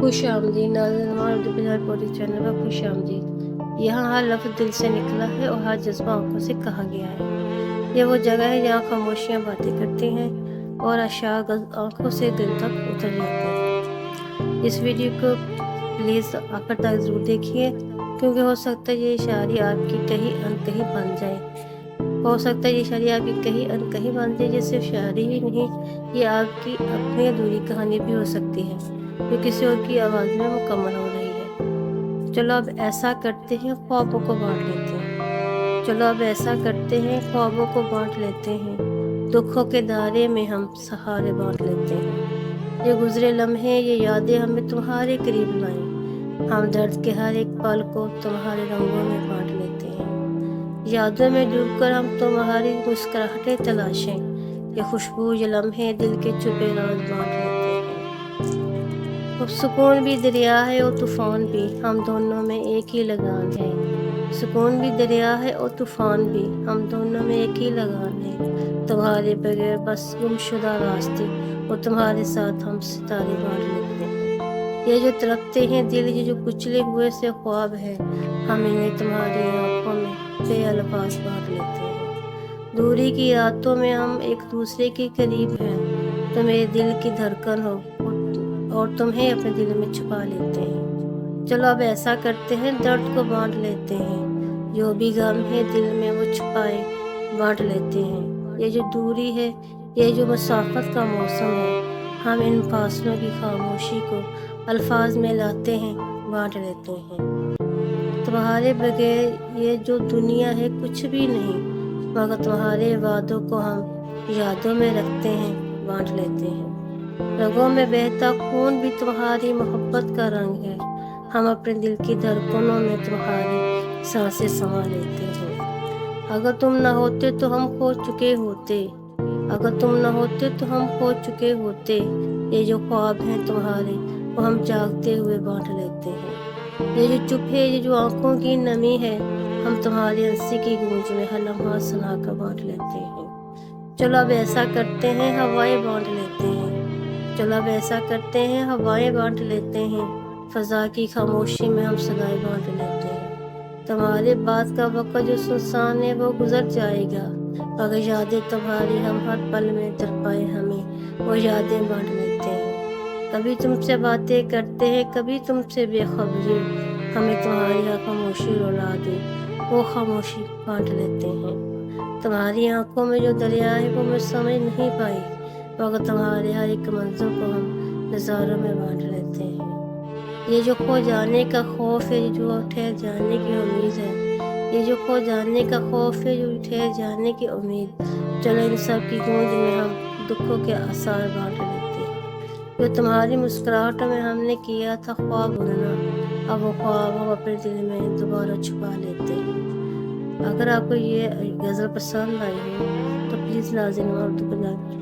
खुश आमदीद नाज़रीन, हमारे उर्दू बिहार पौरी चैनल पर खुश आमदीद। यहाँ हर लफ्ज़ दिल से निकला है और हर जज्बा आंखों से कहा गया है। ये वो जगह है जहाँ खामोशियाँ बातें करती हैं और अशार आंखों से दिल तक उतर जाते हैं। इस वीडियो को प्लीज़ आखिर तक ज़रूर देखिए, क्योंकि हो सकता है ये शायरी आपकी कहीं अनकहीं बन जाए। हो सकता है ये शायरी आपकी कहीं अनकहीं बन जाए। ये सिर्फ शायरी ही नहीं, ये आपकी अपनी अधूरी कहानी भी हो सकती है, जो किसी और की आवाज़ में मुकम्मल हो रही है। चलो अब ऐसा करते हैं, ख्वाबों को बांट लेते हैं। चलो अब ऐसा करते हैं, ख्वाबों को बांट लेते हैं। दुखों के दायरे में हम सहारे बांट लेते हैं। ये गुजरे लम्हे, ये यादें हमें तुम्हारे करीब लाएं। हम दर्द के हर एक पल को तुम्हारे रंगों में बांट लेते हैं। यादों में डूबकर हम तुम्हारी मुस्कुराहटें तलाशें। ये खुशबू, ये लम्हे दिल के छुपे राज बांट लेते हैं। अब सुकून भी दरिया है और तूफान भी, हम दोनों में एक ही लगान है। सुकून भी दरिया है और तूफान भी, हम दोनों में एक ही लगान है। तुम्हारे बगैर बस गुमशुदा रास्ते और तुम्हारे साथ हम सितारे बांट लेते हैं। ये जो तड़पते हैं दिल, ये जो कुचले हुए से ख्वाब है, हम इन्हें तुम्हारी आंखों में बेअल्फाज बांट लेते हैं। दूरी की रातों में हम एक दूसरे के करीब हैं। तुम मेरे दिल की धड़कन हो और तुम्हें अपने दिल में छुपा लेते हैं। चलो अब ऐसा करते हैं, दर्द को बांट लेते हैं। जो भी गम है दिल में वो छुपाए बांट लेते हैं। ये जो दूरी है, ये जो मुसाफत का मौसम है, हम इन फासलों की खामोशी को अल्फाज में लाते हैं, बांट लेते हैं। तुम्हारे बगैर ये जो दुनिया है कुछ भी नहीं, मगर तुम्हारे वादों को हम यादों में रखते हैं, बांट लेते हैं। रगों में बहता खून भी तुम्हारी मोहब्बत का रंग है। हम अपने दिल की धड़कनों में तुम्हारी सांसें समा लेते हैं। अगर तुम न होते तो हम खो चुके होते। अगर तुम न होते तो हम खो चुके होते। ये जो ख्वाब हैं तुम्हारे, वो हम जागते हुए बांट लेते हैं। ये जो चुप है, ये जो आंखों की नमी है, हम तुम्हारी हंसी की गूंज में हर लम्हा सुना कर बांट लेते हैं। चलो अब ऐसा करते हैं, हवाएं बांट लेते हैं। चलो अब ऐसा करते हैं, हवाएं बांट लेते हैं। फजा की खामोशी में हम सदाएं बांट लेते हैं। तुम्हारे बाद का वक्त जो सुनसान है वो गुजर जाएगा, मगर यादें तुम्हारी हम हर पल में तड़पाए हमें वो यादें बांट लेते हैं। कभी तुमसे बातें करते हैं, कभी तुमसे बेखबरी, हमें तुम्हारी खामोशी रुला दे वो खामोशी बांट लेते हैं। तुम्हारी आंखों में जो दरिया है वो मैं समझ नहीं पाई, मगर तुम्हारे हर एक मंजर को हम नज़ारों में बांट लेते हैं। ये जो खो जाने का खौफ है, ये जो ठहर जाने की उम्मीद है। ये जो खो जाने का खौफ है, जो ठहर जाने की उम्मीद। चलो इन सब की गूंज में हम दुखों के आसार बांट लेते हैं। जो तुम्हारी मुस्कुराहट में हमने किया था ख्वाब बुनना, अब वो ख्वाब हम अपने दिल में दोबारा छुपा लेते हैं। अगर आपको ये गज़ल पसंद आई हो तो प्लीज़ नाज़रीन उर्दू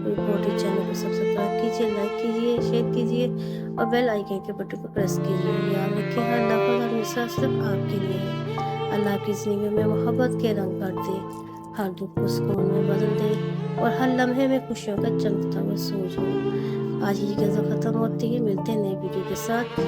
रिपोर्टर चैनल को सब्सक्राइब कीजिए, लाइक कीजिए, शेयर कीजिए और बेल आइकन के बटन को प्रेस कीजिए। याद रखिए, हर लफ्ज़ हर मिसरा सिर्फ आपके लिए है। अल्लाह आपकी ज़िंदगी में मोहब्बत के रंग भर दे, हर दुख को सुकून में बदल दे और हर लम्हे में खुशियों का चमकता हुआ सूरज हो। आज ही गज़ल ख़त्म होती है, मिलते हैं नई वीडियो के साथ।